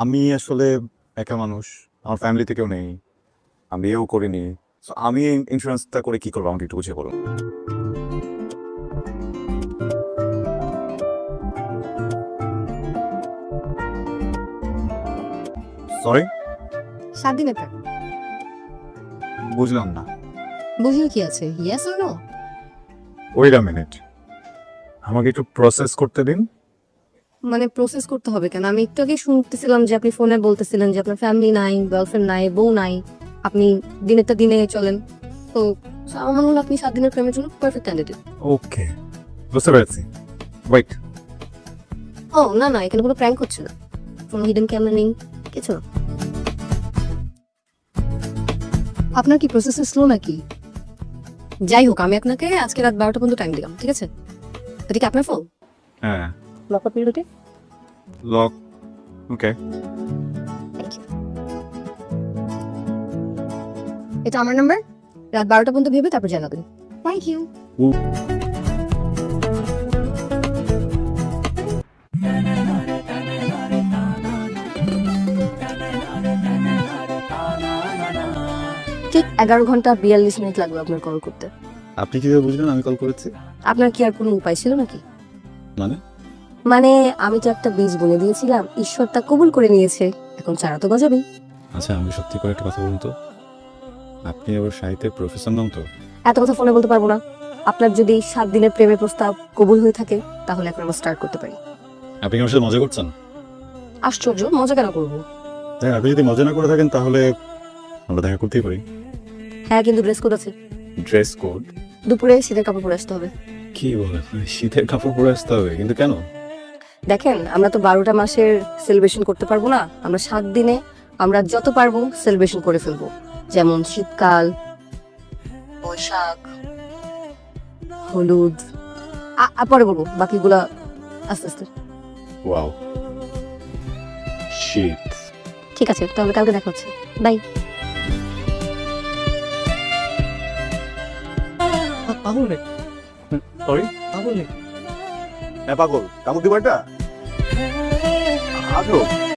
আমি আসলে একা মানুষ, আমার ফ্যামিলিতে কেউ নেই, আমি বিয়েও করিনি। সো আমি ইন্স্যুরেন্সটা করে কি করবো আমাকে একটু বুঝিয়ে বলুন। সরি, 7 দিনের প্ল্যান। বুঝলাম না। বুঝলে কি আছে, yes or no? Wait a minute, আমাকে একটু প্রসেস করতে দিন। মানে প্রসেস করতে হবে কেন? আমি একটু আগে শুনতেছিলাম যে আপনি ফোনে বলতেছিলেন যে আপনার ফ্যামিলি নাই, গার্লফ্রেন্ড নাই, বউ নাই, আপনি দিনেরটা দিনে চলেন। তো আমার মনে হলো আপনি 7 দিনের প্রেমের জন্য পারফেক্ট ক্যান্ডিডেট। ওকে, বুঝতে পেরেছি। ওয়েট, ও না না, এখানে কোনো প্র্যাঙ্ক হচ্ছে না, কোনো হিডেন ক্যামেরা নেই, কিছু না। আপনার কি প্রসেসে স্লো নাকি? যাই হোক, আমি আপনাকে আজকে রাত 12টা পর্যন্ত টাইম দিলাম, ঠিক আছে? এটা কি আপনার ফোন? হ্যাঁ, লক আপ পিরিয়ডে? লক। Okay, thank you. এটা আমার নাম্বার, রাত 12টা পর্যন্ত ভেবে তারপর জানাবেন। Thank you. ঠিক 11 ঘন্টা 42 মিনিট লাগবে আপনার কল করতে। আপনি কিভাবে বুঝলেন আমি কল করেছি? আপনার কি আর কোনো উপায় ছিল নাকি? মানে মানে আমি তো একটা বীজ বলে দিয়েছিলাম, ঈশ্বর তা কবুল করে নিয়েছে, এখন চারা তো গজাবেই। আচ্ছা, আমি সত্যি করে একটা কথা বলুন তো, আপনি আবার সাহিত্যের প্রফেসর নন তো? এত কথা ফোনে বলতে পারবো না। আপনার যদি 7 দিনের প্রেমের প্রস্তাব কবুল হয়ে থাকে তাহলে এখন আমরা স্টার্ট করতে পারি। আপনি কি আমার সাথে মজা করছেন? আশ্চর্য, মজা কেন করবো? হ্যাঁ, আপনি যদি মজা না করে থাকেন তাহলে আমরা দেখা করতেই পারি। হ্যাঁ, কিন্তু ড্রেস কোড আছে। Dress code? দুপুরে শীতের কাপড় পরে আসতে হবে। কি বলেন, শীতের কাপড় পরে আসতে হবে? কিন্তু কেন? দেখেন, আমরা তো 12টা মাসের সেলিব্রেশন করতে পারবো না, আমরা 7 দিনে আমরা যত পারবো সেলিব্রেশন করে ফেলবো। যেমন শীতকাল, বৈশাখ, হলুদ, পরে বলবো বাকিগুলা আস্তে আস্তে। ওয়াও, শীত। ঠিক আছে, তাহলে কালকে দেখা হচ্ছে। বাই। পাগল রে, সরি, পাগল রে। হ্যাঁ পাগল, কামড় দিব একটা। আজব।